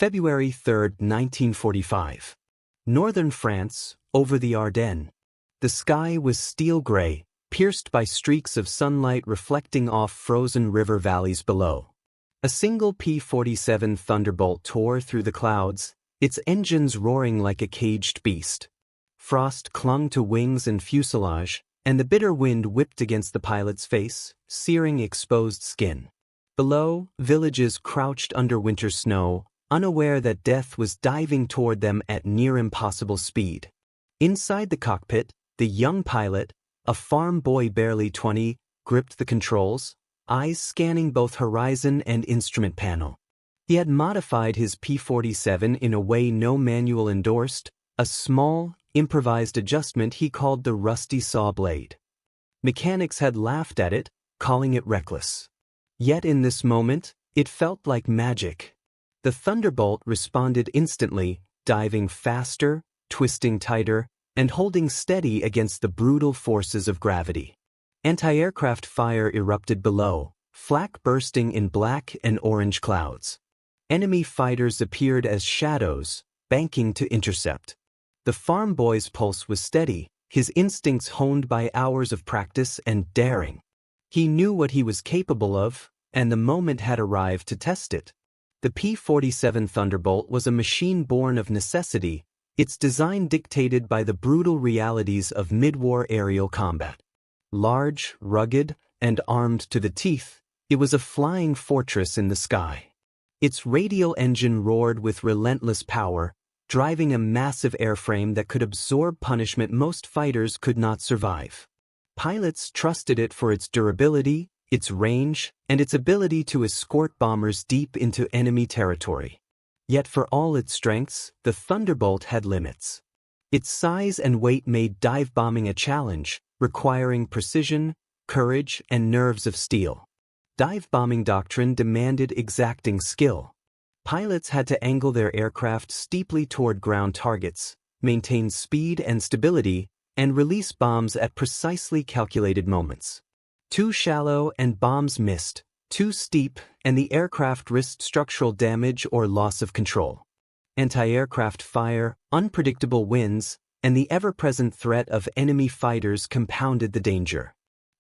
February 3, 1945. Northern France, over the Ardennes. The sky was steel gray, pierced by streaks of sunlight reflecting off frozen river valleys below. A single P-47 Thunderbolt tore through the clouds, its engines roaring like a caged beast. Frost clung to wings and fuselage, and the bitter wind whipped against the pilot's face, searing exposed skin. Below, villages crouched under winter snow, unaware that death was diving toward them at near-impossible speed. Inside the cockpit, the young pilot, a farm boy barely 20, gripped the controls, eyes scanning both horizon and instrument panel. He had modified his P-47 in a way no manual endorsed, a small, improvised adjustment he called the rusty saw blade. Mechanics had laughed at it, calling it reckless. Yet in this moment, it felt like magic. The Thunderbolt responded instantly, diving faster, twisting tighter, and holding steady against the brutal forces of gravity. Anti-aircraft fire erupted below, flak bursting in black and orange clouds. Enemy fighters appeared as shadows, banking to intercept. The farm boy's pulse was steady, his instincts honed by hours of practice and daring. He knew what he was capable of, and the moment had arrived to test it. The P-47 Thunderbolt was a machine born of necessity, its design dictated by the brutal realities of mid-war aerial combat. Large, rugged, and armed to the teeth, it was a flying fortress in the sky. Its radial engine roared with relentless power, driving a massive airframe that could absorb punishment most fighters could not survive. Pilots trusted it for its durability, its range, and its ability to escort bombers deep into enemy territory. Yet for all its strengths, the Thunderbolt had limits. Its size and weight made dive bombing a challenge, requiring precision, courage, and nerves of steel. Dive bombing doctrine demanded exacting skill. Pilots had to angle their aircraft steeply toward ground targets, maintain speed and stability, and release bombs at precisely calculated moments. Too shallow and bombs missed, too steep and the aircraft risked structural damage or loss of control. Anti-aircraft fire, unpredictable winds, and the ever-present threat of enemy fighters compounded the danger.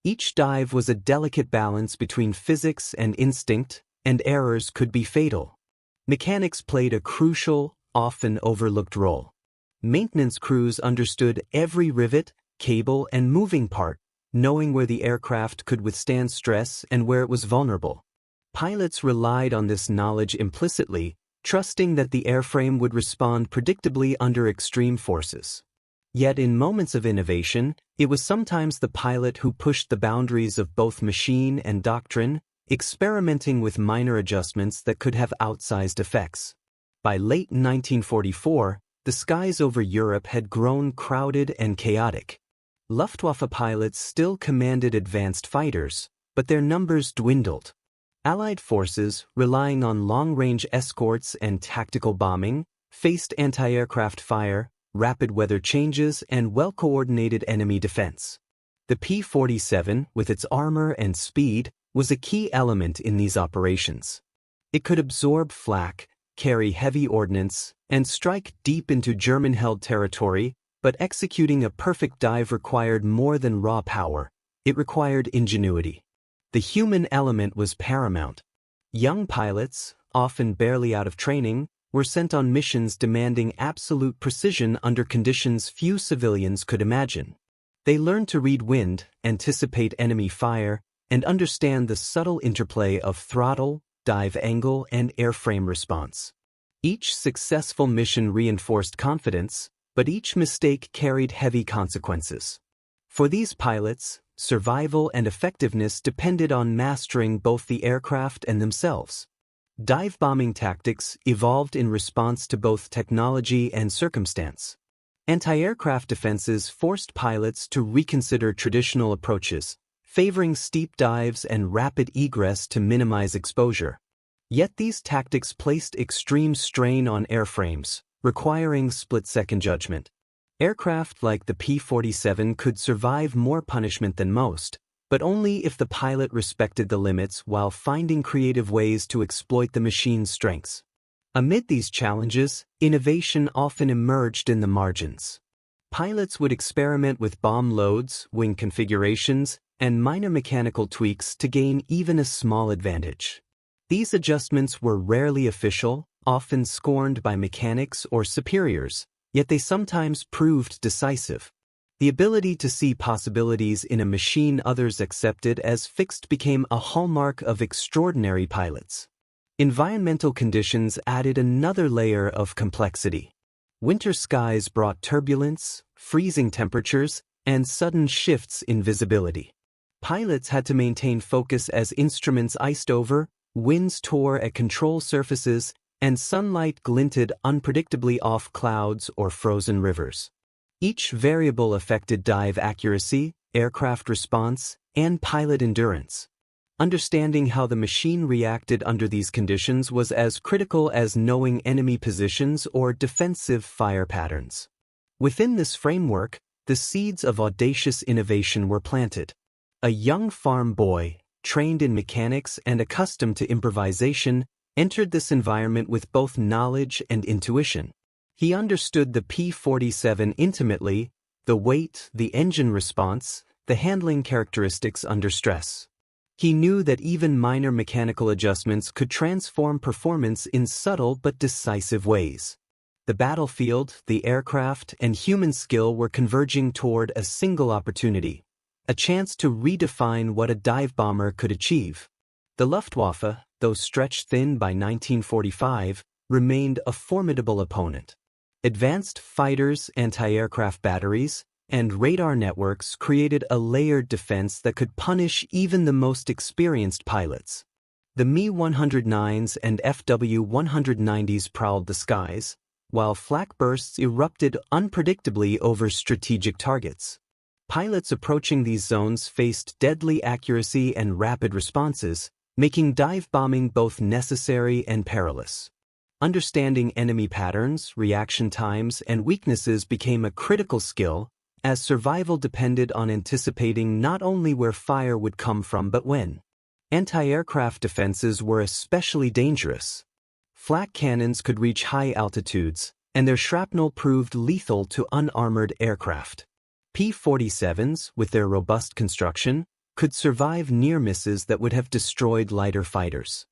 Each dive was a delicate balance between physics and instinct, and errors could be fatal. Mechanics played a crucial, often overlooked role. Maintenance crews understood every rivet, cable, and moving part, knowing where the aircraft could withstand stress and where it was vulnerable. Pilots relied on this knowledge implicitly, trusting that the airframe would respond predictably under extreme forces. Yet in moments of innovation, it was sometimes the pilot who pushed the boundaries of both machine and doctrine, experimenting with minor adjustments that could have outsized effects. By late 1944, the skies over Europe had grown crowded and chaotic. Luftwaffe pilots still commanded advanced fighters, but their numbers dwindled. Allied forces, relying on long-range escorts and tactical bombing, faced anti-aircraft fire, rapid weather changes, and well-coordinated enemy defense. The P-47, with its armor and speed, was a key element in these operations. It could absorb flak, carry heavy ordnance, and strike deep into German-held territory, but executing a perfect dive required more than raw power. It required ingenuity. The human element was paramount. Young pilots, often barely out of training, were sent on missions demanding absolute precision under conditions few civilians could imagine. They learned to read wind, anticipate enemy fire, and understand the subtle interplay of throttle, dive angle, and airframe response. Each successful mission reinforced confidence, but each mistake carried heavy consequences. For these pilots, survival and effectiveness depended on mastering both the aircraft and themselves. Dive bombing tactics evolved in response to both technology and circumstance. Anti-aircraft defenses forced pilots to reconsider traditional approaches, favoring steep dives and rapid egress to minimize exposure. Yet these tactics placed extreme strain on airframes, requiring split-second judgment. Aircraft like the P-47 could survive more punishment than most, but only if the pilot respected the limits while finding creative ways to exploit the machine's strengths. Amid these challenges, innovation often emerged in the margins. Pilots would experiment with bomb loads, wing configurations, and minor mechanical tweaks to gain even a small advantage. These adjustments were rarely official, often scorned by mechanics or superiors, yet they sometimes proved decisive. The ability to see possibilities in a machine others accepted as fixed became a hallmark of extraordinary pilots. Environmental conditions added another layer of complexity. Winter skies brought turbulence, freezing temperatures, and sudden shifts in visibility. Pilots had to maintain focus as instruments iced over, winds tore at control surfaces, and sunlight glinted unpredictably off clouds or frozen rivers. Each variable affected dive accuracy, aircraft response, and pilot endurance. Understanding how the machine reacted under these conditions was as critical as knowing enemy positions or defensive fire patterns. Within this framework, the seeds of audacious innovation were planted. A young farm boy, trained in mechanics and accustomed to improvisation, entered this environment with both knowledge and intuition. He understood the P-47 intimately, the weight, the engine response, the handling characteristics under stress. He knew that even minor mechanical adjustments could transform performance in subtle but decisive ways. The battlefield, the aircraft, and human skill were converging toward a single opportunity, a chance to redefine what a dive bomber could achieve. The Luftwaffe, though stretched thin by 1945, remained a formidable opponent. Advanced fighters, anti-aircraft batteries, and radar networks created a layered defense that could punish even the most experienced pilots. The Me-109s and FW-190s prowled the skies, while flak bursts erupted unpredictably over strategic targets. Pilots approaching these zones faced deadly accuracy and rapid responses, making dive bombing both necessary and perilous. Understanding enemy patterns, reaction times, and weaknesses became a critical skill, as survival depended on anticipating not only where fire would come from but when. Anti-aircraft defenses were especially dangerous. Flak cannons could reach high altitudes, and their shrapnel proved lethal to unarmored aircraft. P-47s, with their robust construction, could survive near misses that would have destroyed lighter fighters.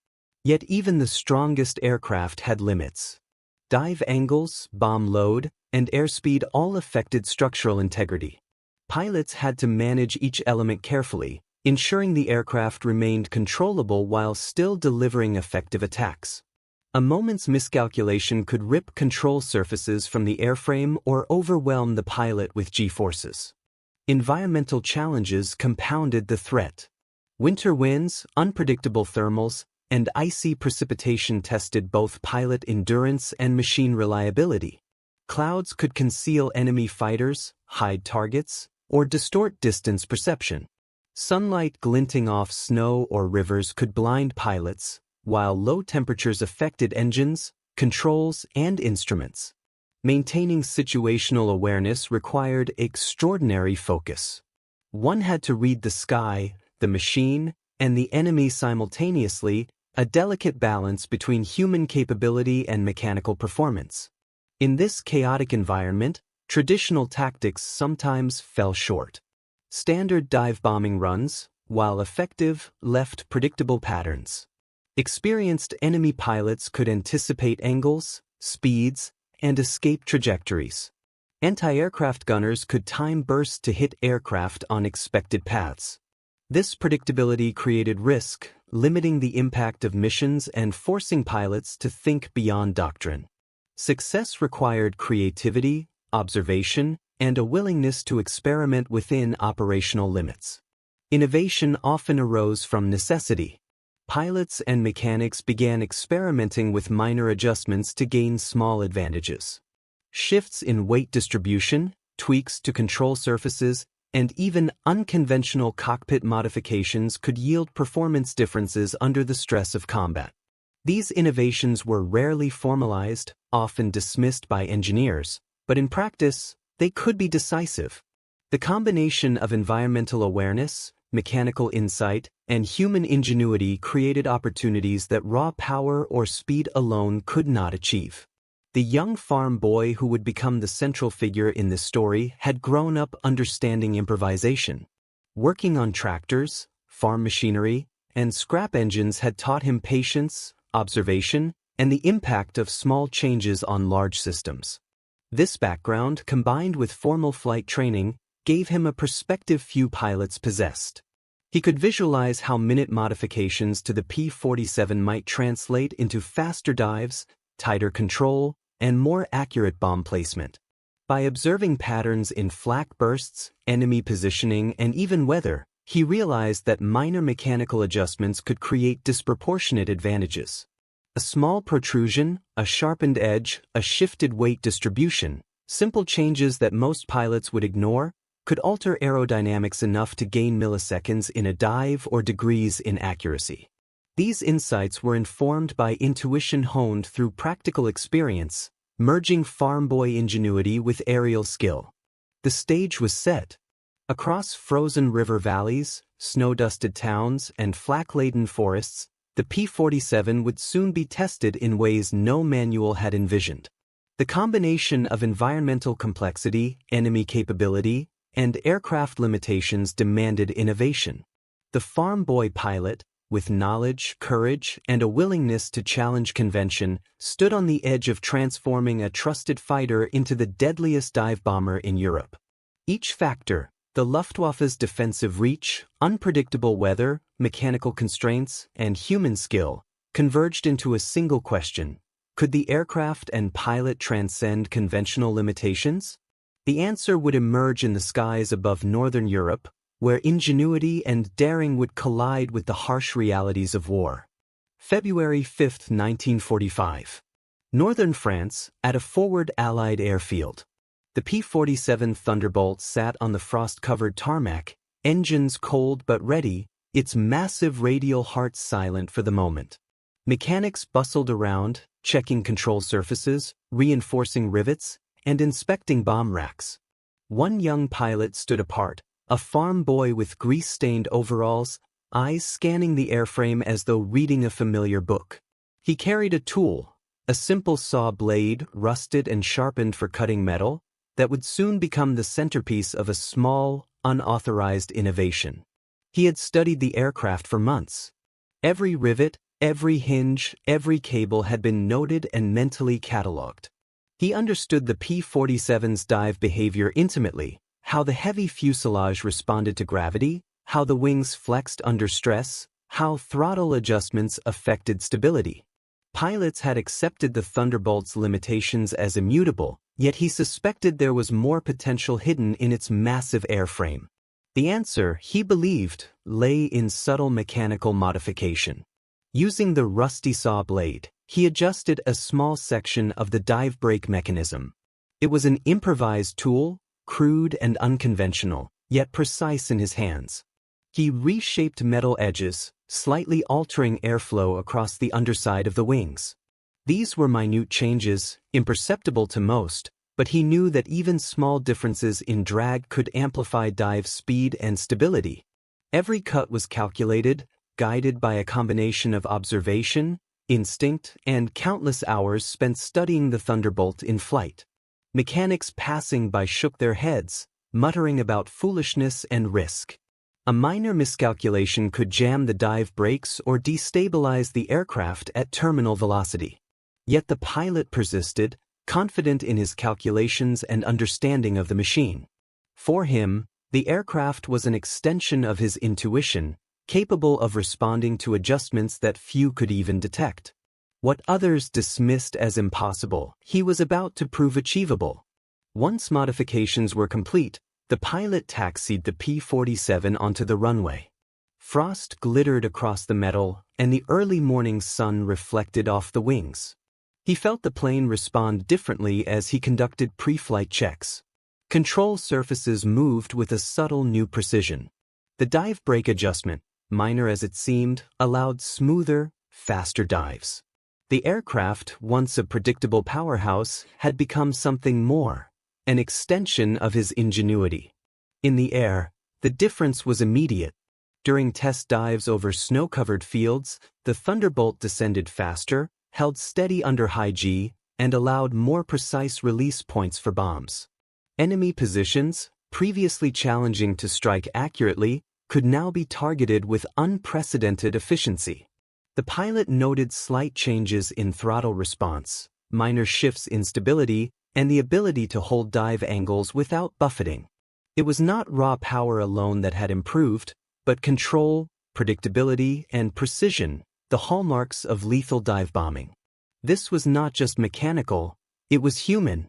Yet even the strongest aircraft had limits. Dive angles, bomb load, and airspeed all affected structural integrity. Pilots had to manage each element carefully, ensuring the aircraft remained controllable while still delivering effective attacks. A moment's miscalculation could rip control surfaces from the airframe or overwhelm the pilot with G-forces. Environmental challenges compounded the threat. Winter winds, unpredictable thermals, and icy precipitation tested both pilot endurance and machine reliability. Clouds could conceal enemy fighters, hide targets, or distort distance perception. Sunlight glinting off snow or rivers could blind pilots, while low temperatures affected engines, controls, and instruments. Maintaining situational awareness required extraordinary focus. One had to read the sky, the machine, and the enemy simultaneously, a delicate balance between human capability and mechanical performance. In this chaotic environment, traditional tactics sometimes fell short. Standard dive bombing runs, while effective, left predictable patterns. Experienced enemy pilots could anticipate angles, speeds, and escape trajectories. Anti-aircraft gunners could time bursts to hit aircraft on expected paths. This predictability created risk, limiting the impact of missions and forcing pilots to think beyond doctrine. Success required creativity, observation, and a willingness to experiment within operational limits. Innovation often arose from necessity. Pilots and mechanics began experimenting with minor adjustments to gain small advantages. Shifts in weight distribution, tweaks to control surfaces, and even unconventional cockpit modifications could yield performance differences under the stress of combat. These innovations were rarely formalized, often dismissed by engineers, but in practice, they could be decisive. The combination of environmental awareness, mechanical insight, and human ingenuity created opportunities that raw power or speed alone could not achieve. The young farm boy who would become the central figure in this story had grown up understanding improvisation. Working on tractors, farm machinery, and scrap engines had taught him patience, observation, and the impact of small changes on large systems. This background, combined with formal flight training, gave him a perspective few pilots possessed. He could visualize how minute modifications to the P-47 might translate into faster dives, tighter control, and more accurate bomb placement. By observing patterns in flak bursts, enemy positioning, and even weather, he realized that minor mechanical adjustments could create disproportionate advantages. A small protrusion, a sharpened edge, a shifted weight distribution, simple changes that most pilots would ignore, could alter aerodynamics enough to gain milliseconds in a dive or degrees in accuracy. These insights were informed by intuition honed through practical experience, merging farm boy ingenuity with aerial skill. The stage was set. Across frozen river valleys, snow-dusted towns, and flak-laden forests, the P-47 would soon be tested in ways no manual had envisioned. The combination of environmental complexity, enemy capability, and aircraft limitations demanded innovation. The farm boy pilot, with knowledge, courage, and a willingness to challenge convention, stood on the edge of transforming a trusted fighter into the deadliest dive bomber in Europe. Each factor, the Luftwaffe's defensive reach, unpredictable weather, mechanical constraints, and human skill, converged into a single question: could the aircraft and pilot transcend conventional limitations? The answer would emerge in the skies above Northern Europe, where ingenuity and daring would collide with the harsh realities of war. February 5, 1945. Northern France, at a forward Allied airfield. The P-47 Thunderbolt sat on the frost-covered tarmac, engines cold but ready, its massive radial heart silent for the moment. Mechanics bustled around, checking control surfaces, reinforcing rivets, and inspecting bomb racks. One young pilot stood apart, a farm boy with grease-stained overalls, eyes scanning the airframe as though reading a familiar book. He carried a tool, a simple saw blade, rusted and sharpened for cutting metal, that would soon become the centerpiece of a small, unauthorized innovation. He had studied the aircraft for months. Every rivet, every hinge, every cable had been noted and mentally catalogued. He understood the P-47's dive behavior intimately, how the heavy fuselage responded to gravity, how the wings flexed under stress, how throttle adjustments affected stability. Pilots had accepted the Thunderbolt's limitations as immutable, yet he suspected there was more potential hidden in its massive airframe. The answer, he believed, lay in subtle mechanical modification. Using the rusty saw blade, he adjusted a small section of the dive brake mechanism. It was an improvised tool, crude and unconventional, yet precise in his hands. He reshaped metal edges, slightly altering airflow across the underside of the wings. These were minute changes, imperceptible to most, but he knew that even small differences in drag could amplify dive speed and stability. Every cut was calculated, guided by a combination of observation, instinct, and countless hours spent studying the Thunderbolt in flight. Mechanics passing by shook their heads, muttering about foolishness and risk. A minor miscalculation could jam the dive brakes or destabilize the aircraft at terminal velocity. Yet the pilot persisted, confident in his calculations and understanding of the machine. For him, the aircraft was an extension of his intuition, capable of responding to adjustments that few could even detect. What others dismissed as impossible, he was about to prove achievable. Once modifications were complete, the pilot taxied the P-47 onto the runway. Frost glittered across the metal, and the early morning sun reflected off the wings. He felt the plane respond differently as he conducted pre-flight checks. Control surfaces moved with a subtle new precision. The dive brake adjustment, minor as it seemed, allowed smoother, faster dives. The aircraft, once a predictable powerhouse, had become something more, an extension of his ingenuity. In the air, the difference was immediate. During test dives over snow-covered fields, the Thunderbolt descended faster, held steady under high G, and allowed more precise release points for bombs. Enemy positions, previously challenging to strike accurately, could now be targeted with unprecedented efficiency. The pilot noted slight changes in throttle response, minor shifts in stability, and the ability to hold dive angles without buffeting. It was not raw power alone that had improved, but control, predictability, and precision, the hallmarks of lethal dive bombing. This was not just mechanical, it was human.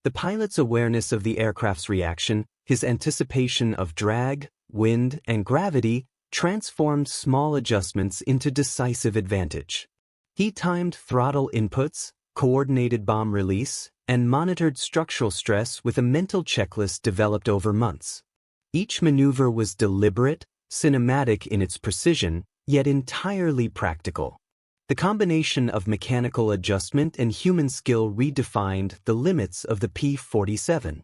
The pilot's awareness of the aircraft's reaction, his anticipation of drag, wind, and gravity, transformed small adjustments into decisive advantage. He timed throttle inputs, coordinated bomb release, and monitored structural stress with a mental checklist developed over months. Each maneuver was deliberate, cinematic in its precision, yet entirely practical. The combination of mechanical adjustment and human skill redefined the limits of the P-47.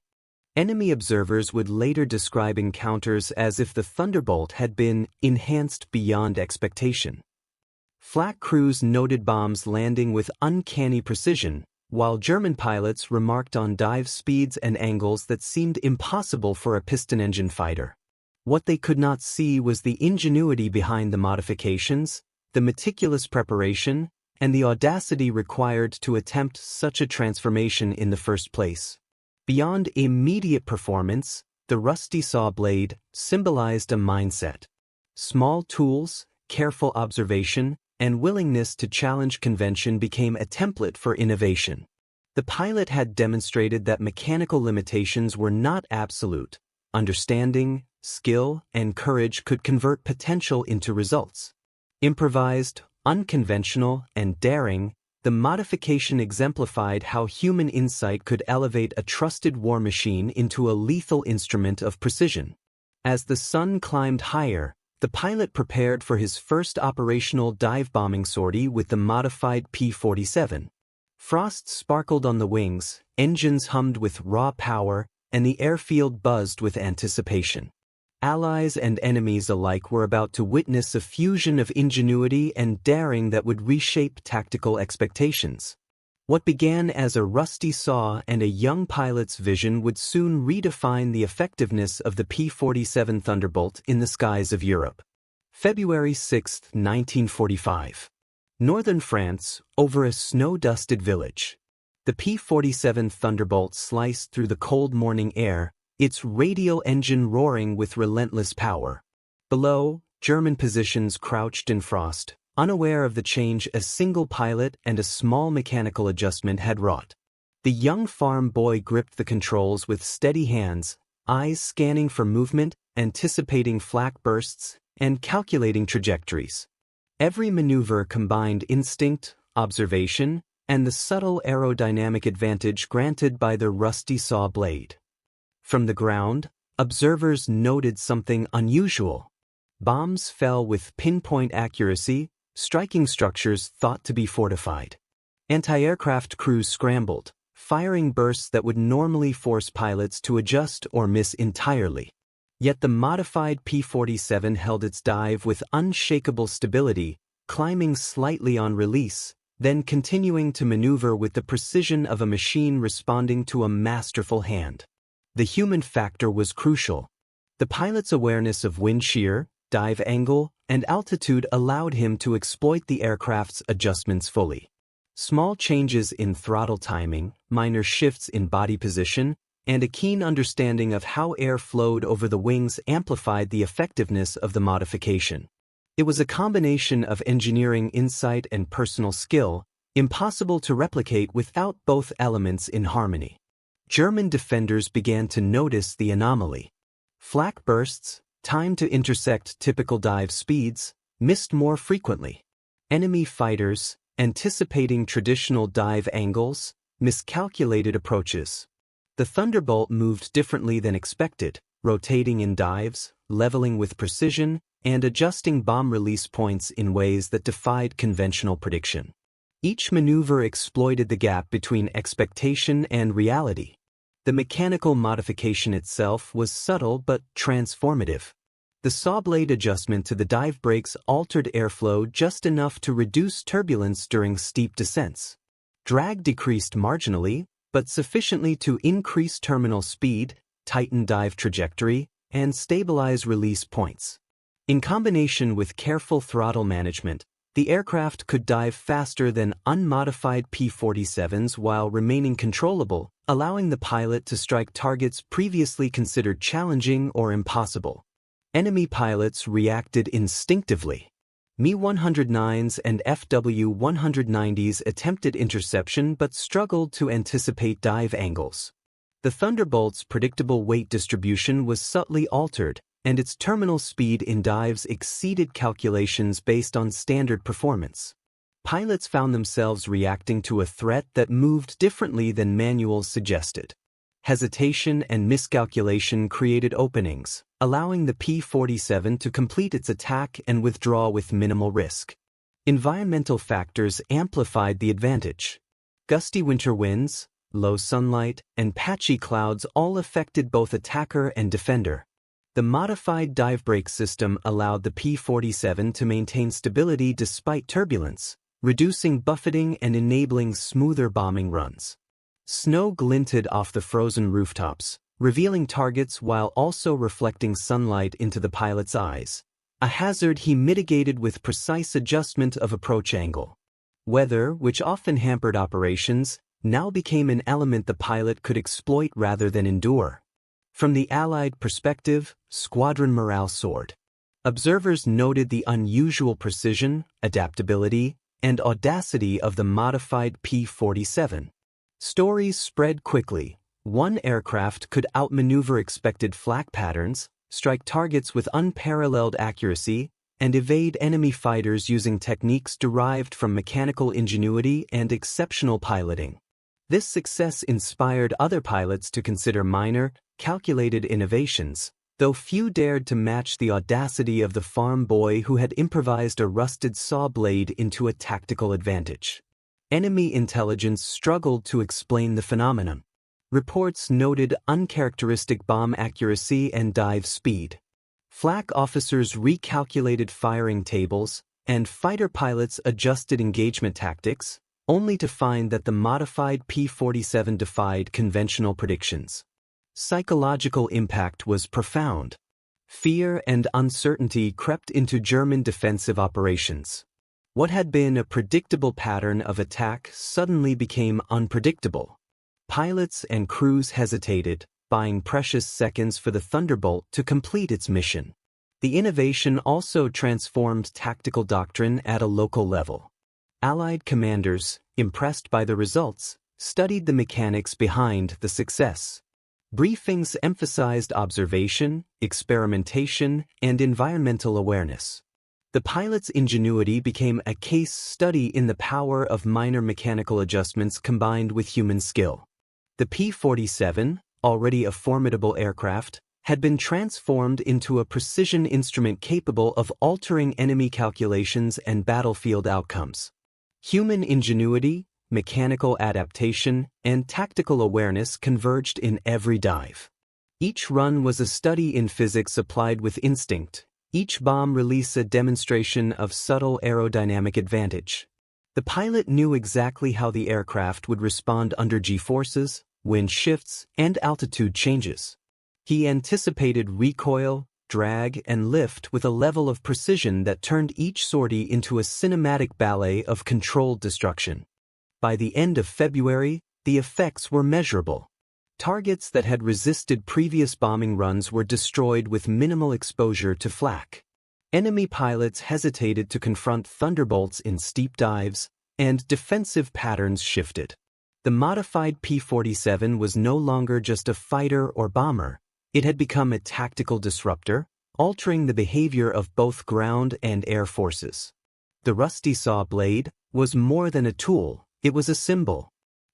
Enemy observers would later describe encounters as if the Thunderbolt had been enhanced beyond expectation. Flak crews noted bombs landing with uncanny precision, while German pilots remarked on dive speeds and angles that seemed impossible for a piston-engine fighter. What they could not see was the ingenuity behind the modifications, the meticulous preparation, and the audacity required to attempt such a transformation in the first place. Beyond immediate performance, the rusty saw blade symbolized a mindset. Small tools, careful observation, and willingness to challenge convention became a template for innovation. The pilot had demonstrated that mechanical limitations were not absolute. Understanding, skill, and courage could convert potential into results. Improvised, unconventional, and daring, the modification exemplified how human insight could elevate a trusted war machine into a lethal instrument of precision. As the sun climbed higher, the pilot prepared for his first operational dive-bombing sortie with the modified P-47. Frost sparkled on the wings, engines hummed with raw power, and the airfield buzzed with anticipation. Allies and enemies alike were about to witness a fusion of ingenuity and daring that would reshape tactical expectations. What began as a rusty saw and a young pilot's vision would soon redefine the effectiveness of the P-47 Thunderbolt in the skies of Europe. February 6, 1945. Northern France, over a snow-dusted village. The P-47 Thunderbolt sliced through the cold morning air, its radial engine roaring with relentless power. Below, German positions crouched in frost, unaware of the change a single pilot and a small mechanical adjustment had wrought. The young farm boy gripped the controls with steady hands, eyes scanning for movement, anticipating flak bursts, and calculating trajectories. Every maneuver combined instinct, observation, and the subtle aerodynamic advantage granted by the rusty saw blade. From the ground, observers noted something unusual. Bombs fell with pinpoint accuracy, striking structures thought to be fortified. Anti-aircraft crews scrambled, firing bursts that would normally force pilots to adjust or miss entirely. Yet the modified P-47 held its dive with unshakable stability, climbing slightly on release, then continuing to maneuver with the precision of a machine responding to a masterful hand. The human factor was crucial. The pilot's awareness of wind shear, dive angle, and altitude allowed him to exploit the aircraft's adjustments fully. Small changes in throttle timing, minor shifts in body position, and a keen understanding of how air flowed over the wings amplified the effectiveness of the modification. It was a combination of engineering insight and personal skill, impossible to replicate without both elements in harmony. German defenders began to notice the anomaly. Flak bursts, timed to intersect typical dive speeds, missed more frequently. Enemy fighters, anticipating traditional dive angles, miscalculated approaches. The Thunderbolt moved differently than expected, rotating in dives, leveling with precision, and adjusting bomb release points in ways that defied conventional prediction. Each maneuver exploited the gap between expectation and reality. The mechanical modification itself was subtle but transformative. The saw blade adjustment to the dive brakes altered airflow just enough to reduce turbulence during steep descents. Drag decreased marginally, but sufficiently to increase terminal speed, tighten dive trajectory, and stabilize release points. In combination with careful throttle management, the aircraft could dive faster than unmodified P-47s while remaining controllable, allowing the pilot to strike targets previously considered challenging or impossible. Enemy pilots reacted instinctively. Mi-109s and FW-190s attempted interception but struggled to anticipate dive angles. The Thunderbolt's predictable weight distribution was subtly altered, and its terminal speed in dives exceeded calculations based on standard performance. Pilots found themselves reacting to a threat that moved differently than manuals suggested. Hesitation and miscalculation created openings, allowing the P-47 to complete its attack and withdraw with minimal risk. Environmental factors amplified the advantage. Gusty winter winds, low sunlight, and patchy clouds all affected both attacker and defender. The modified dive brake system allowed the P-47 to maintain stability despite turbulence, reducing buffeting and enabling smoother bombing runs. Snow glinted off the frozen rooftops, revealing targets while also reflecting sunlight into the pilot's eyes, a hazard he mitigated with precise adjustment of approach angle. Weather, which often hampered operations, now became an element the pilot could exploit rather than endure. From the Allied perspective, squadron morale soared. Observers noted the unusual precision, adaptability, and audacity of the modified P-47. Stories spread quickly. One aircraft could outmaneuver expected flak patterns, strike targets with unparalleled accuracy, and evade enemy fighters using techniques derived from mechanical ingenuity and exceptional piloting. This success inspired other pilots to consider minor, calculated innovations, though few dared to match the audacity of the farm boy who had improvised a rusted saw blade into a tactical advantage. Enemy intelligence struggled to explain the phenomenon. Reports noted uncharacteristic bomb accuracy and dive speed. Flak officers recalculated firing tables, and fighter pilots adjusted engagement tactics, only to find that the modified P-47 defied conventional predictions. Psychological impact was profound. Fear and uncertainty crept into German defensive operations. What had been a predictable pattern of attack suddenly became unpredictable. Pilots and crews hesitated, buying precious seconds for the Thunderbolt to complete its mission. The innovation also transformed tactical doctrine at a local level. Allied commanders, impressed by the results, studied the mechanics behind the success. Briefings emphasized observation, experimentation, and environmental awareness. The pilot's ingenuity became a case study in the power of minor mechanical adjustments combined with human skill. The P-47, already a formidable aircraft, had been transformed into a precision instrument capable of altering enemy calculations and battlefield outcomes. Human ingenuity, mechanical adaptation, and tactical awareness converged in every dive. Each run was a study in physics applied with instinct, each bomb release a demonstration of subtle aerodynamic advantage. The pilot knew exactly how the aircraft would respond under G-forces, wind shifts, and altitude changes. He anticipated recoil, drag, and lift with a level of precision that turned each sortie into a cinematic ballet of controlled destruction. By the end of February, the effects were measurable. Targets that had resisted previous bombing runs were destroyed with minimal exposure to flak. Enemy pilots hesitated to confront Thunderbolts in steep dives, and defensive patterns shifted. The modified P-47 was no longer just a fighter or bomber. It had become a tactical disruptor, altering the behavior of both ground and air forces. The rusty saw blade was more than a tool, it was a symbol.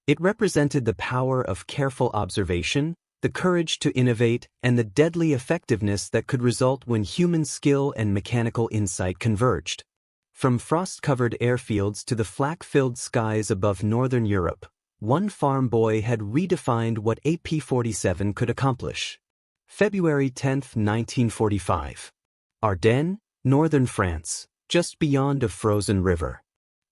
It represented the power of careful observation, the courage to innovate, and the deadly effectiveness that could result when human skill and mechanical insight converged. From frost-covered airfields to the flak-filled skies above northern Europe, one farm boy had redefined what a P-47 could accomplish. February 10, 1945. Ardennes, northern France, just beyond a frozen river.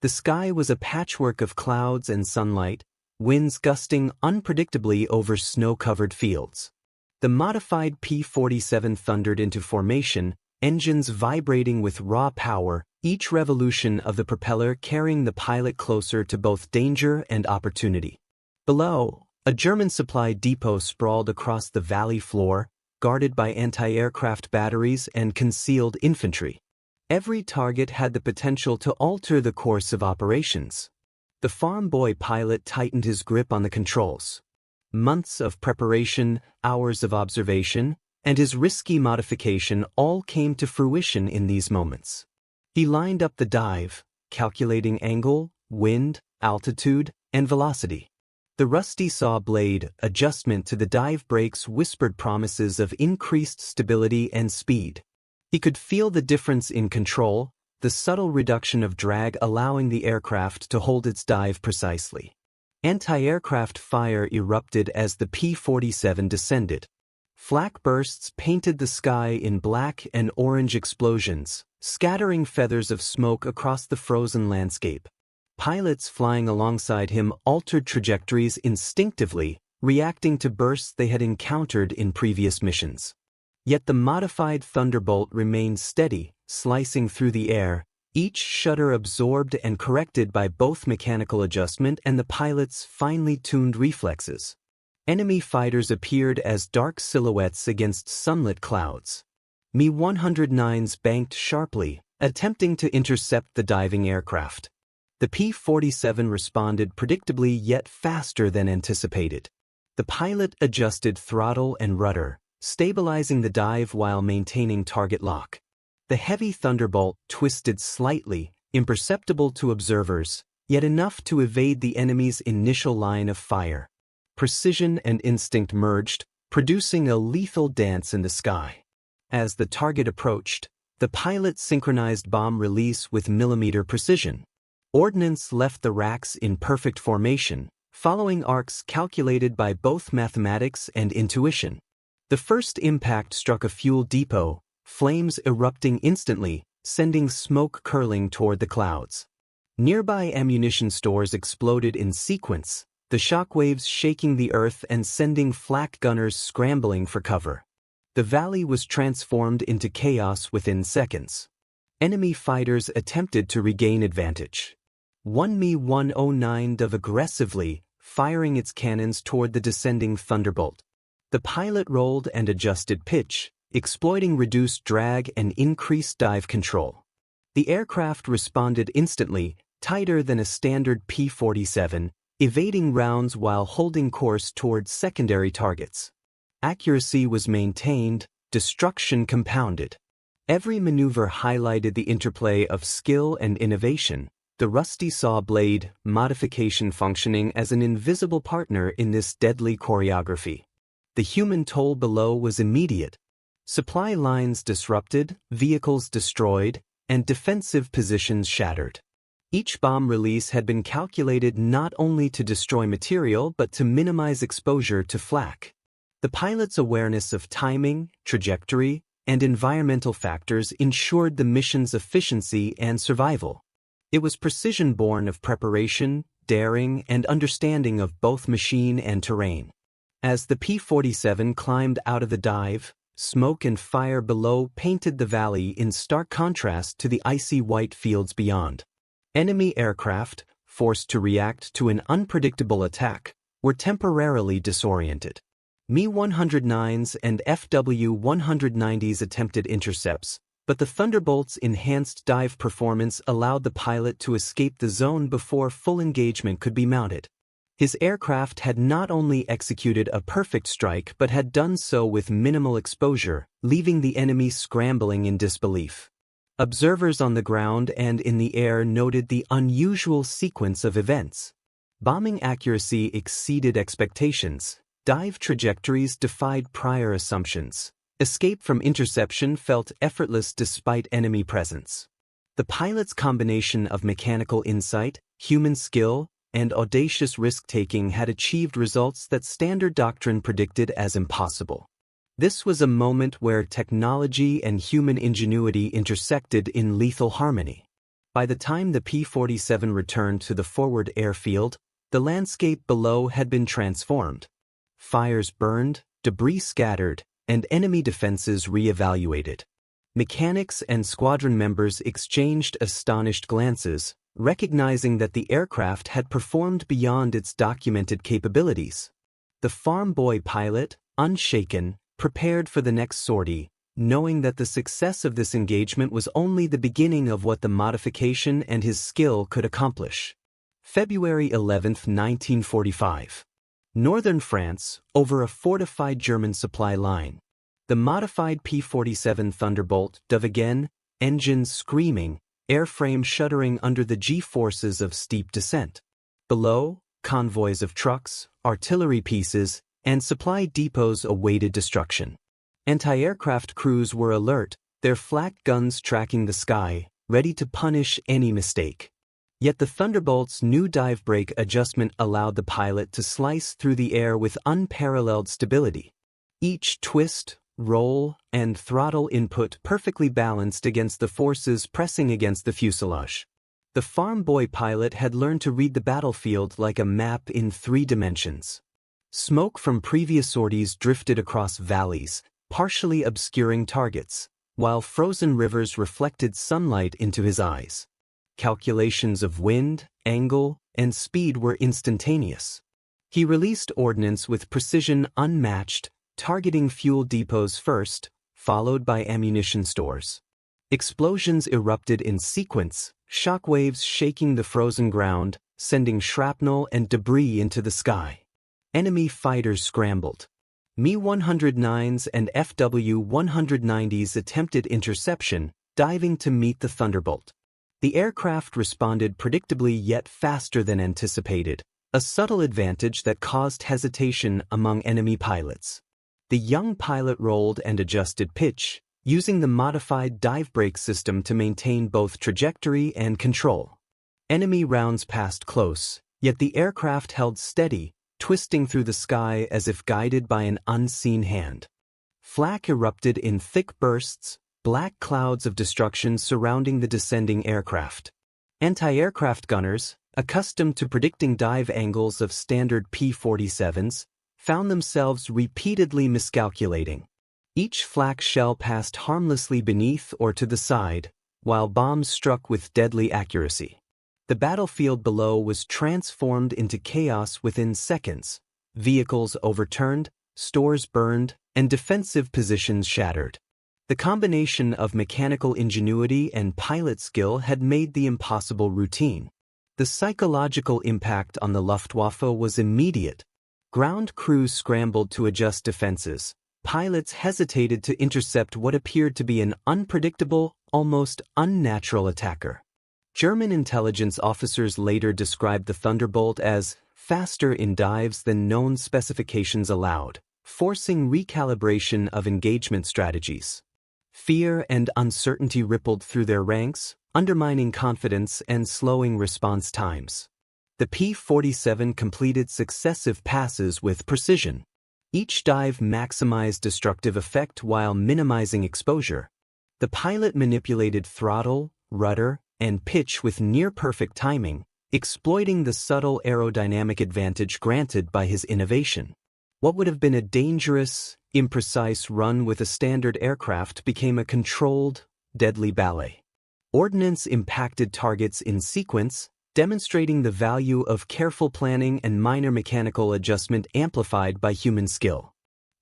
The sky was a patchwork of clouds and sunlight, winds gusting unpredictably over snow-covered fields. The modified P-47 thundered into formation, engines vibrating with raw power, each revolution of the propeller carrying the pilot closer to both danger and opportunity. Below, a German supply depot sprawled across the valley floor, guarded by anti-aircraft batteries and concealed infantry. Every target had the potential to alter the course of operations. The farm boy pilot tightened his grip on the controls. Months of preparation, hours of observation, and his risky modification all came to fruition in these moments. He lined up the dive, calculating angle, wind, altitude, and velocity. The rusty saw blade adjustment to the dive brakes whispered promises of increased stability and speed. He could feel the difference in control, the subtle reduction of drag allowing the aircraft to hold its dive precisely. Anti-aircraft fire erupted as the P-47 descended. Flak bursts painted the sky in black and orange explosions, scattering feathers of smoke across the frozen landscape. Pilots flying alongside him altered trajectories instinctively, reacting to bursts they had encountered in previous missions. Yet the modified Thunderbolt remained steady, slicing through the air, each shudder absorbed and corrected by both mechanical adjustment and the pilot's finely tuned reflexes. Enemy fighters appeared as dark silhouettes against sunlit clouds. Mi-109s banked sharply, attempting to intercept the diving aircraft. The P-47 responded predictably yet faster than anticipated. The pilot adjusted throttle and rudder, stabilizing the dive while maintaining target lock. The heavy Thunderbolt twisted slightly, imperceptible to observers, yet enough to evade the enemy's initial line of fire. Precision and instinct merged, producing a lethal dance in the sky. As the target approached, the pilot synchronized bomb release with millimeter precision. Ordnance left the racks in perfect formation, following arcs calculated by both mathematics and intuition. The first impact struck a fuel depot, flames erupting instantly, sending smoke curling toward the clouds. Nearby ammunition stores exploded in sequence, the shockwaves shaking the earth and sending flak gunners scrambling for cover. The valley was transformed into chaos within seconds. Enemy fighters attempted to regain advantage. One Mi-109 dove aggressively, firing its cannons toward the descending Thunderbolt. The pilot rolled and adjusted pitch, exploiting reduced drag and increased dive control. The aircraft responded instantly, tighter than a standard P-47, evading rounds while holding course toward secondary targets. Accuracy was maintained, destruction compounded. Every maneuver highlighted the interplay of skill and innovation, the rusty saw blade modification functioning as an invisible partner in this deadly choreography. The human toll below was immediate. Supply lines disrupted, vehicles destroyed, and defensive positions shattered. Each bomb release had been calculated not only to destroy material but to minimize exposure to flak. The pilot's awareness of timing, trajectory, and environmental factors ensured the mission's efficiency and survival. It was precision born of preparation, daring, and understanding of both machine and terrain. As the P-47 climbed out of the dive, smoke and fire below painted the valley in stark contrast to the icy white fields beyond. Enemy aircraft, forced to react to an unpredictable attack, were temporarily disoriented. Mi-109s and FW-190s attempted intercepts, but the Thunderbolt's enhanced dive performance allowed the pilot to escape the zone before full engagement could be mounted. His aircraft had not only executed a perfect strike but had done so with minimal exposure, leaving the enemy scrambling in disbelief. Observers on the ground and in the air noted the unusual sequence of events. Bombing accuracy exceeded expectations. Dive trajectories defied prior assumptions. Escape from interception felt effortless despite enemy presence. The pilot's combination of mechanical insight, human skill, and audacious risk-taking had achieved results that standard doctrine predicted as impossible. This was a moment where technology and human ingenuity intersected in lethal harmony. By the time the P-47 returned to the forward airfield, the landscape below had been transformed. Fires burned, debris scattered, and enemy defenses re-evaluated. Mechanics and squadron members exchanged astonished glances, recognizing that the aircraft had performed beyond its documented capabilities. The farm boy pilot, unshaken, prepared for the next sortie, knowing that the success of this engagement was only the beginning of what the modification and his skill could accomplish. February 11, 1945. Northern France, over a fortified German supply line. The modified P-47 Thunderbolt dove again, engines screaming, airframe shuddering under the G-forces of steep descent. Below, convoys of trucks, artillery pieces, and supply depots awaited destruction. Anti-aircraft crews were alert, their flak guns tracking the sky, ready to punish any mistake. Yet the Thunderbolt's new dive brake adjustment allowed the pilot to slice through the air with unparalleled stability. Each twist, roll, and throttle input perfectly balanced against the forces pressing against the fuselage. The farm boy pilot had learned to read the battlefield like a map in 3 dimensions. Smoke from previous sorties drifted across valleys, partially obscuring targets, while frozen rivers reflected sunlight into his eyes. Calculations of wind, angle, and speed were instantaneous. He released ordnance with precision unmatched, targeting fuel depots first, followed by ammunition stores. Explosions erupted in sequence, shockwaves shaking the frozen ground, sending shrapnel and debris into the sky. Enemy fighters scrambled. Mi-109s and FW-190s attempted interception, diving to meet the Thunderbolt. The aircraft responded predictably yet faster than anticipated, a subtle advantage that caused hesitation among enemy pilots. The young pilot rolled and adjusted pitch, using the modified dive brake system to maintain both trajectory and control. Enemy rounds passed close, yet the aircraft held steady, twisting through the sky as if guided by an unseen hand. Flak erupted in thick bursts, black clouds of destruction surrounding the descending aircraft. Anti-aircraft gunners, accustomed to predicting dive angles of standard P-47s, found themselves repeatedly miscalculating. Each flak shell passed harmlessly beneath or to the side, while bombs struck with deadly accuracy. The battlefield below was transformed into chaos within seconds. Vehicles overturned, stores burned, and defensive positions shattered. The combination of mechanical ingenuity and pilot skill had made the impossible routine. The psychological impact on the Luftwaffe was immediate. Ground crews scrambled to adjust defenses. Pilots hesitated to intercept what appeared to be an unpredictable, almost unnatural attacker. German intelligence officers later described the Thunderbolt as faster in dives than known specifications allowed, forcing recalibration of engagement strategies. Fear and uncertainty rippled through their ranks, undermining confidence and slowing response times. The P-47 completed successive passes with precision. Each dive maximized destructive effect while minimizing exposure. The pilot manipulated throttle, rudder, and pitch with near-perfect timing, exploiting the subtle aerodynamic advantage granted by his innovation. What would have been a dangerous, imprecise run with a standard aircraft became a controlled, deadly ballet. Ordnance impacted targets in sequence, demonstrating the value of careful planning and minor mechanical adjustment amplified by human skill.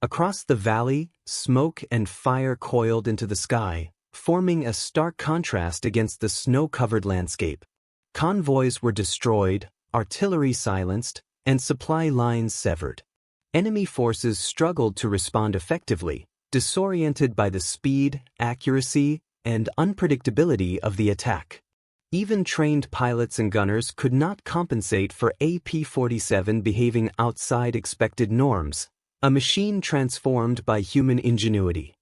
Across the valley, smoke and fire coiled into the sky, forming a stark contrast against the snow-covered landscape. Convoys were destroyed, artillery silenced, and supply lines severed. Enemy forces struggled to respond effectively, disoriented by the speed, accuracy, and unpredictability of the attack. Even trained pilots and gunners could not compensate for a P-47 behaving outside expected norms, a machine transformed by human ingenuity.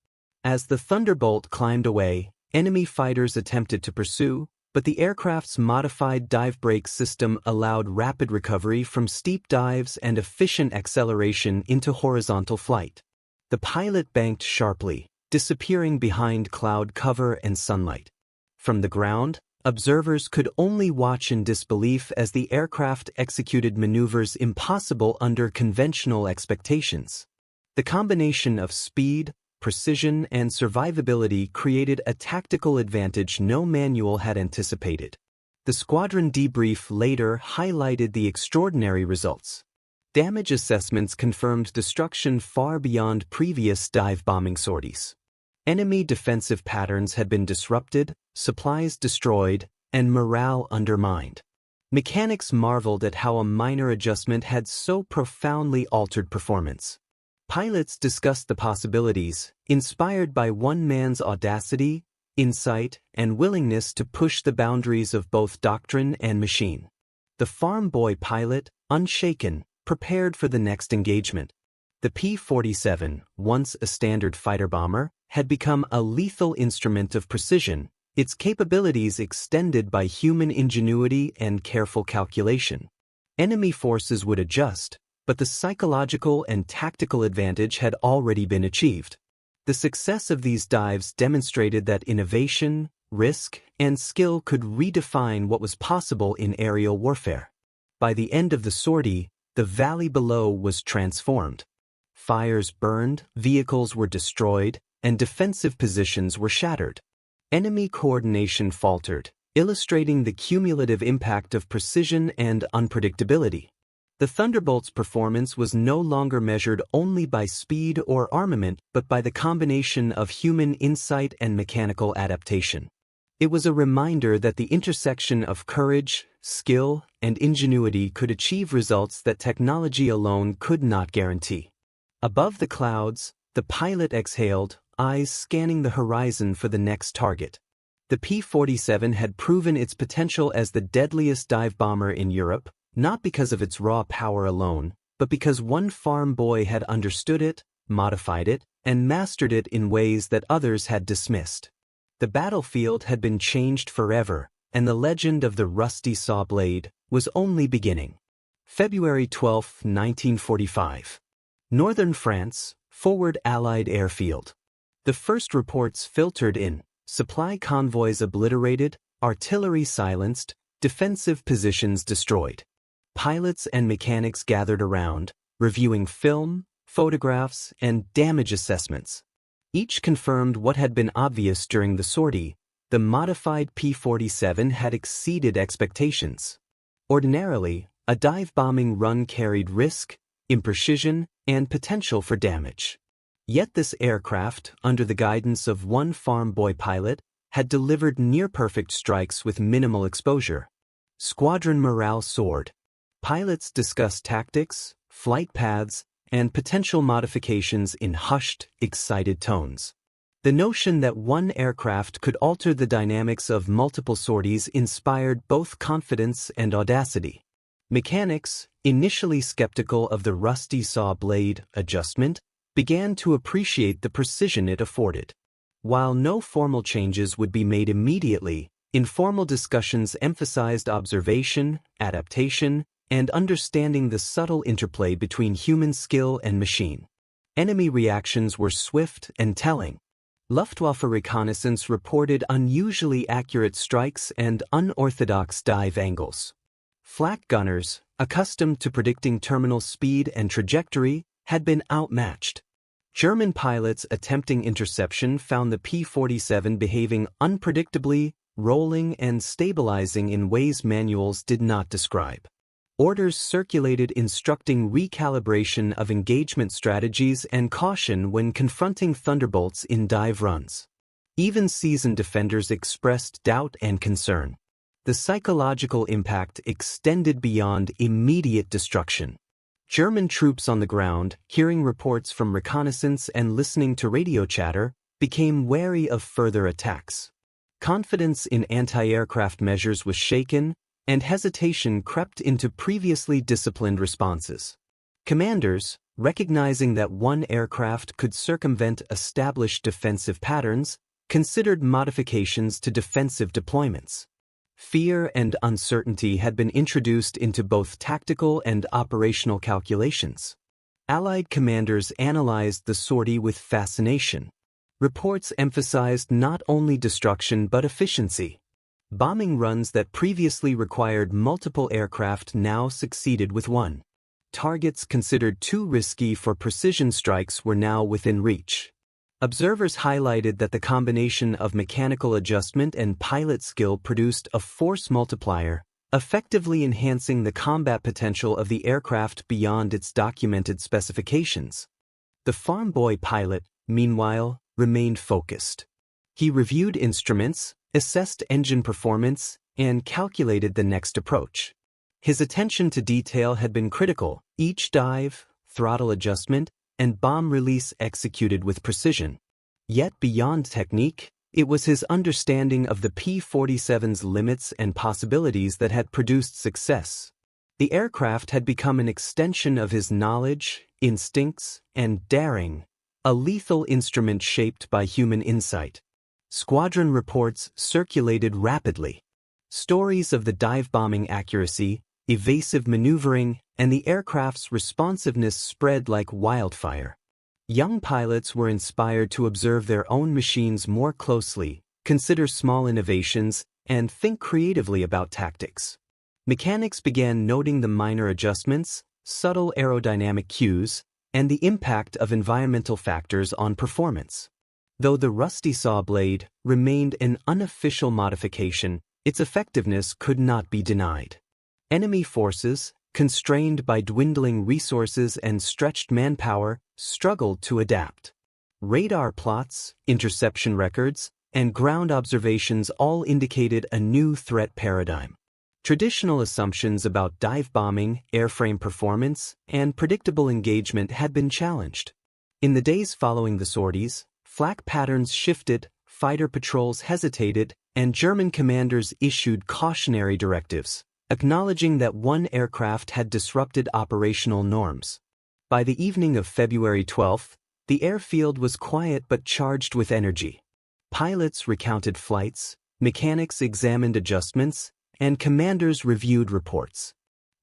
As the Thunderbolt climbed away, enemy fighters attempted to pursue, but the aircraft's modified dive brake system allowed rapid recovery from steep dives and efficient acceleration into horizontal flight. The pilot banked sharply, disappearing behind cloud cover and sunlight. From the ground, observers could only watch in disbelief as the aircraft executed maneuvers impossible under conventional expectations. The combination of speed, precision, and survivability created a tactical advantage no manual had anticipated. The squadron debrief later highlighted the extraordinary results. Damage assessments confirmed destruction far beyond previous dive-bombing sorties. Enemy defensive patterns had been disrupted, supplies destroyed, and morale undermined. Mechanics marveled at how a minor adjustment had so profoundly altered performance. Pilots discussed the possibilities, inspired by one man's audacity, insight, and willingness to push the boundaries of both doctrine and machine. The farm boy pilot, unshaken, prepared for the next engagement. The P-47, once a standard fighter bomber, had become a lethal instrument of precision, its capabilities extended by human ingenuity and careful calculation. Enemy forces would adjust, but the psychological and tactical advantage had already been achieved. The success of these dives demonstrated that innovation, risk, and skill could redefine what was possible in aerial warfare. By the end of the sortie, the valley below was transformed. Fires burned, vehicles were destroyed, and defensive positions were shattered. Enemy coordination faltered, illustrating the cumulative impact of precision and unpredictability. The Thunderbolt's performance was no longer measured only by speed or armament but by the combination of human insight and mechanical adaptation. It was a reminder that the intersection of courage, skill, and ingenuity could achieve results that technology alone could not guarantee. Above the clouds, the pilot exhaled, eyes scanning the horizon for the next target. The P-47 had proven its potential as the deadliest dive bomber in Europe, not because of its raw power alone, but because one farm boy had understood it, modified it, and mastered it in ways that others had dismissed. The battlefield had been changed forever, and the legend of the rusty saw blade was only beginning. February 12, 1945. Northern France, forward Allied airfield. The first reports filtered in, supply convoys obliterated, artillery silenced, defensive positions destroyed. Pilots and mechanics gathered around, reviewing film, photographs, and damage assessments. Each confirmed what had been obvious during the sortie: the modified P-47 had exceeded expectations. Ordinarily, a dive-bombing run carried risk, imprecision, and potential for damage. Yet this aircraft, under the guidance of one farm boy pilot, had delivered near-perfect strikes with minimal exposure. Squadron morale soared. Pilots discussed tactics, flight paths, and potential modifications in hushed, excited tones. The notion that one aircraft could alter the dynamics of multiple sorties inspired both confidence and audacity. Mechanics, initially skeptical of the rusty saw blade adjustment, began to appreciate the precision it afforded. While no formal changes would be made immediately, informal discussions emphasized observation, adaptation, and understanding the subtle interplay between human skill and machine. Enemy reactions were swift and telling. Luftwaffe reconnaissance reported unusually accurate strikes and unorthodox dive angles. Flak gunners, accustomed to predicting terminal speed and trajectory, had been outmatched. German pilots attempting interception found the P-47 behaving unpredictably, rolling and stabilizing in ways manuals did not describe. Orders circulated instructing recalibration of engagement strategies and caution when confronting Thunderbolts in dive runs. Even seasoned defenders expressed doubt and concern. The psychological impact extended beyond immediate destruction. German troops on the ground, hearing reports from reconnaissance and listening to radio chatter, became wary of further attacks. Confidence in anti-aircraft measures was shaken, and hesitation crept into previously disciplined responses. Commanders, recognizing that one aircraft could circumvent established defensive patterns, considered modifications to defensive deployments. Fear and uncertainty had been introduced into both tactical and operational calculations. Allied commanders analyzed the sortie with fascination. Reports emphasized not only destruction but efficiency. Bombing runs that previously required multiple aircraft now succeeded with one. Targets considered too risky for precision strikes were now within reach. Observers highlighted that the combination of mechanical adjustment and pilot skill produced a force multiplier, effectively enhancing the combat potential of the aircraft beyond its documented specifications. The farm boy pilot, meanwhile, remained focused. He reviewed instruments, assessed engine performance, and calculated the next approach. His attention to detail had been critical, each dive, throttle adjustment, and bomb release executed with precision. Yet beyond technique, it was his understanding of the P-47's limits and possibilities that had produced success. The aircraft had become an extension of his knowledge, instincts, and daring, a lethal instrument shaped by human insight. Squadron reports circulated rapidly. Stories of the dive-bombing accuracy, evasive maneuvering, and the aircraft's responsiveness spread like wildfire. Young pilots were inspired to observe their own machines more closely, consider small innovations, and think creatively about tactics. Mechanics began noting the minor adjustments, subtle aerodynamic cues, and the impact of environmental factors on performance. Though the rusty saw blade remained an unofficial modification, its effectiveness could not be denied. Enemy forces, constrained by dwindling resources and stretched manpower, struggled to adapt. Radar plots, interception records, and ground observations all indicated a new threat paradigm. Traditional assumptions about dive bombing, airframe performance, and predictable engagement had been challenged. In the days following the sorties, flak patterns shifted, fighter patrols hesitated, and German commanders issued cautionary directives, acknowledging that one aircraft had disrupted operational norms. By the evening of February 12, the airfield was quiet but charged with energy. Pilots recounted flights, mechanics examined adjustments, and commanders reviewed reports.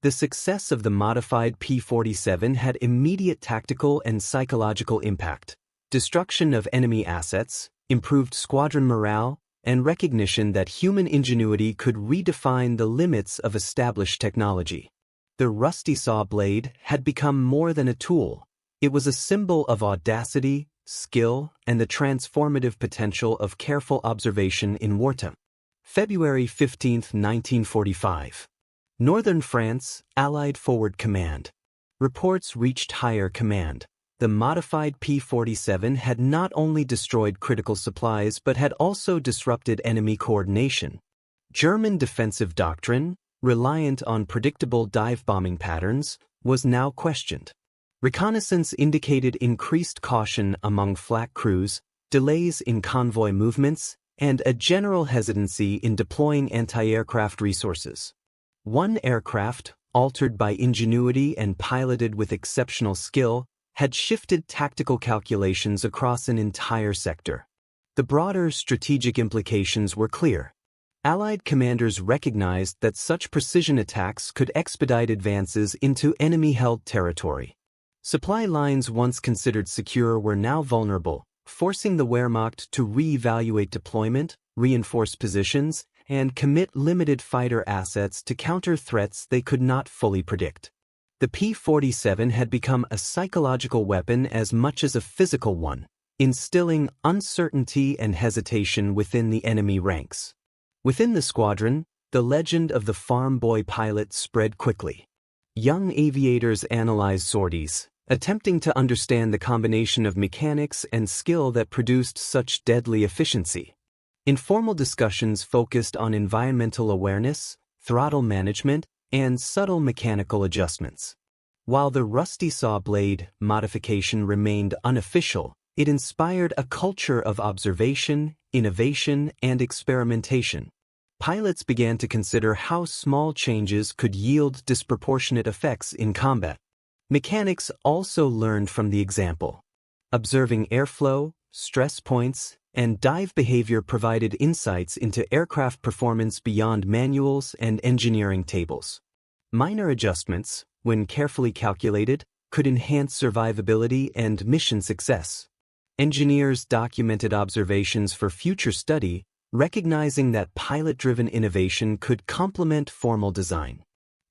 The success of the modified P-47 had immediate tactical and psychological impact. Destruction of enemy assets, improved squadron morale, and recognition that human ingenuity could redefine the limits of established technology. The rusty saw blade had become more than a tool. It was a symbol of audacity, skill, and the transformative potential of careful observation in wartime. February 15, 1945. Northern France, Allied Forward Command. Reports reached higher command. The modified P-47 had not only destroyed critical supplies but had also disrupted enemy coordination. German defensive doctrine, reliant on predictable dive-bombing patterns, was now questioned. Reconnaissance indicated increased caution among flak crews, delays in convoy movements, and a general hesitancy in deploying anti-aircraft resources. One aircraft, altered by ingenuity and piloted with exceptional skill, had shifted tactical calculations across an entire sector. The broader strategic implications were clear. Allied commanders recognized that such precision attacks could expedite advances into enemy-held territory. Supply lines once considered secure were now vulnerable, forcing the Wehrmacht to re-evaluate deployment, reinforce positions, and commit limited fighter assets to counter threats they could not fully predict. The P-47 had become a psychological weapon as much as a physical one, instilling uncertainty and hesitation within the enemy ranks. Within the squadron, the legend of the farm boy pilot spread quickly. Young aviators analyzed sorties, attempting to understand the combination of mechanics and skill that produced such deadly efficiency. Informal discussions focused on environmental awareness, throttle management, and subtle mechanical adjustments. While the rusty saw blade modification remained unofficial, it inspired a culture of observation, innovation, and experimentation. Pilots began to consider how small changes could yield disproportionate effects in combat. Mechanics also learned from the example. Observing airflow, stress points, and dive behavior provided insights into aircraft performance beyond manuals and engineering tables. Minor adjustments, when carefully calculated, could enhance survivability and mission success. Engineers documented observations for future study, recognizing that pilot-driven innovation could complement formal design.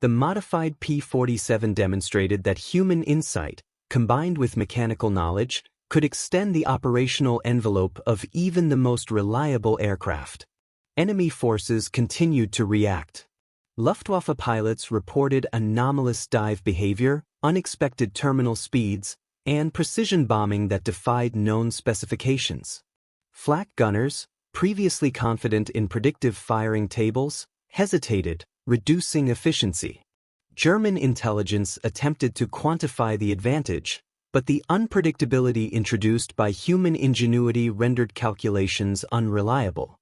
The modified P-47 demonstrated that human insight, combined with mechanical knowledge, could extend the operational envelope of even the most reliable aircraft. Enemy forces continued to react. Luftwaffe pilots reported anomalous dive behavior, unexpected terminal speeds, and precision bombing that defied known specifications. Flak gunners, previously confident in predictive firing tables, hesitated, reducing efficiency. German intelligence attempted to quantify the advantage, but the unpredictability introduced by human ingenuity rendered calculations unreliable.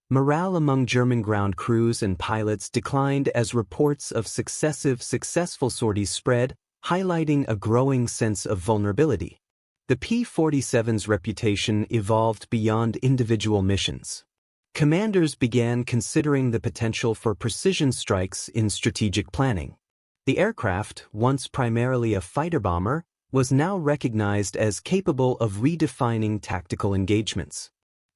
Morale among German ground crews and pilots declined as reports of successful sorties spread, highlighting a growing sense of vulnerability. The P-47's reputation evolved beyond individual missions. Commanders began considering the potential for precision strikes in strategic planning. The aircraft, once primarily a fighter bomber, was now recognized as capable of redefining tactical engagements.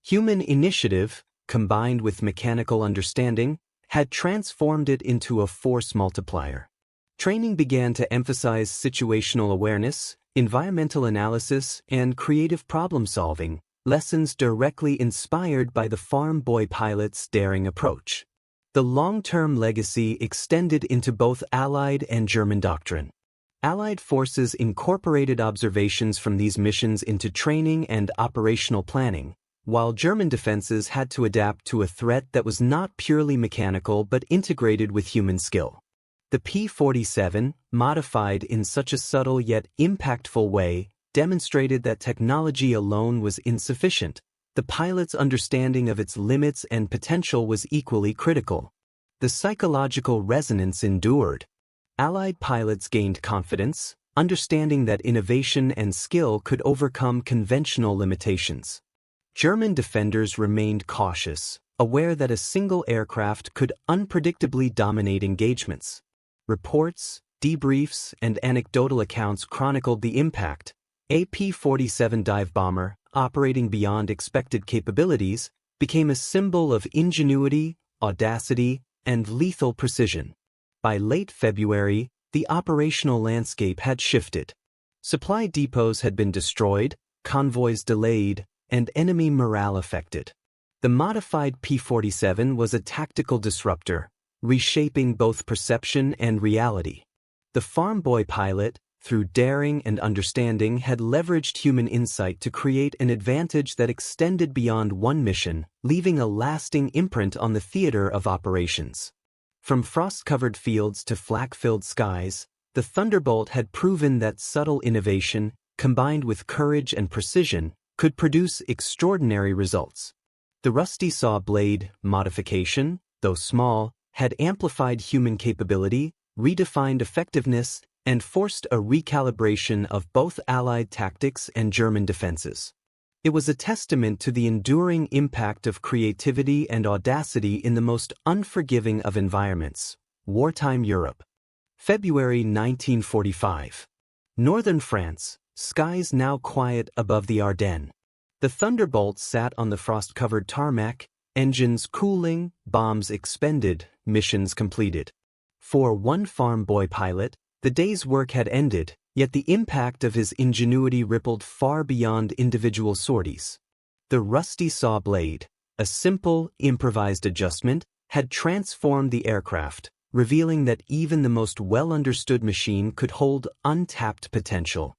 Human initiative, combined with mechanical understanding, had transformed it into a force multiplier. Training began to emphasize situational awareness, environmental analysis, and creative problem-solving, lessons directly inspired by the farm boy pilot's daring approach. The long-term legacy extended into both Allied and German doctrine. Allied forces incorporated observations from these missions into training and operational planning, while German defenses had to adapt to a threat that was not purely mechanical but integrated with human skill. The P-47, modified in such a subtle yet impactful way, demonstrated that technology alone was insufficient. The pilot's understanding of its limits and potential was equally critical. The psychological resonance endured. Allied pilots gained confidence, understanding that innovation and skill could overcome conventional limitations. German defenders remained cautious, aware that a single aircraft could unpredictably dominate engagements. Reports, debriefs, and anecdotal accounts chronicled the impact. A P-47 dive bomber, operating beyond expected capabilities, became a symbol of ingenuity, audacity, and lethal precision. By late February, the operational landscape had shifted. Supply depots had been destroyed, convoys delayed, and enemy morale affected. The modified P-47 was a tactical disruptor, reshaping both perception and reality. The farm boy pilot, through daring and understanding, had leveraged human insight to create an advantage that extended beyond one mission, leaving a lasting imprint on the theater of operations. From frost-covered fields to flak-filled skies, the Thunderbolt had proven that subtle innovation, combined with courage and precision, could produce extraordinary results. The rusty saw blade modification, though small, had amplified human capability, redefined effectiveness, and forced a recalibration of both Allied tactics and German defenses. It was a testament to the enduring impact of creativity and audacity in the most unforgiving of environments, wartime Europe. February 1945. Northern France, skies now quiet above the Ardennes. The Thunderbolt sat on the frost-covered tarmac, engines cooling, bombs expended, missions completed. For one farm boy pilot, the day's work had ended, yet the impact of his ingenuity rippled far beyond individual sorties. The rusty saw blade, a simple, improvised adjustment, had transformed the aircraft, revealing that even the most well-understood machine could hold untapped potential.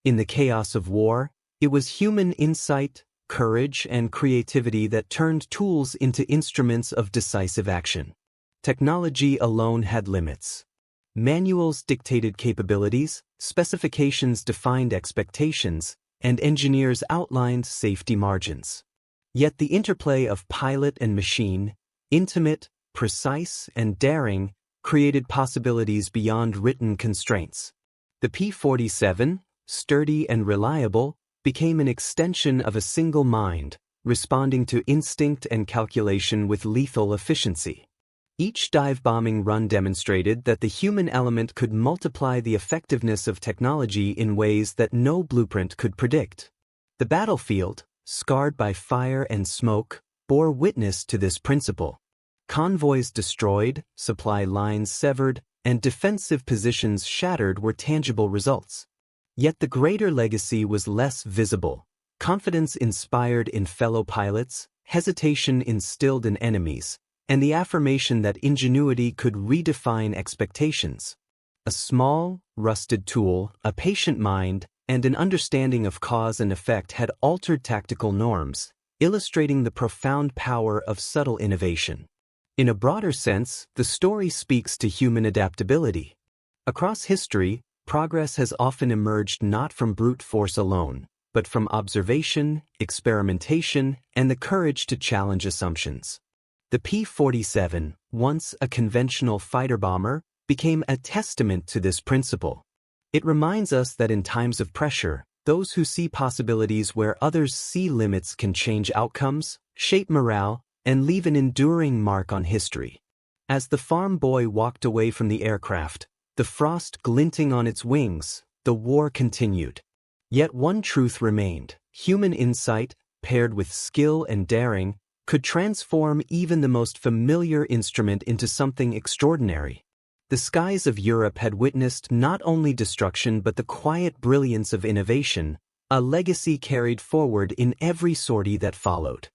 In the chaos of war, it was human insight, courage, and creativity that turned tools into instruments of decisive action. Technology alone had limits. Manuals dictated capabilities, specifications defined expectations, and engineers outlined safety margins. Yet the interplay of pilot and machine, intimate, precise, and daring, created possibilities beyond written constraints. The P-47, sturdy and reliable, became an extension of a single mind, responding to instinct and calculation with lethal efficiency. Each dive-bombing run demonstrated that the human element could multiply the effectiveness of technology in ways that no blueprint could predict. The battlefield, scarred by fire and smoke, bore witness to this principle. Convoys destroyed, supply lines severed, and defensive positions shattered were tangible results. Yet the greater legacy was less visible. Confidence inspired in fellow pilots, hesitation instilled in enemies, and the affirmation that ingenuity could redefine expectations. A small, rusted tool, a patient mind, and an understanding of cause and effect had altered tactical norms, illustrating the profound power of subtle innovation. In a broader sense, the story speaks to human adaptability. Across history, progress has often emerged not from brute force alone, but from observation, experimentation, and the courage to challenge assumptions. The P-47, once a conventional fighter bomber, became a testament to this principle. It reminds us that in times of pressure, those who see possibilities where others see limits can change outcomes, shape morale, and leave an enduring mark on history. As the farm boy walked away from the aircraft, the frost glinting on its wings, the war continued. Yet one truth remained: human insight, paired with skill and daring, could transform even the most familiar instrument into something extraordinary. The skies of Europe had witnessed not only destruction but the quiet brilliance of innovation, a legacy carried forward in every sortie that followed.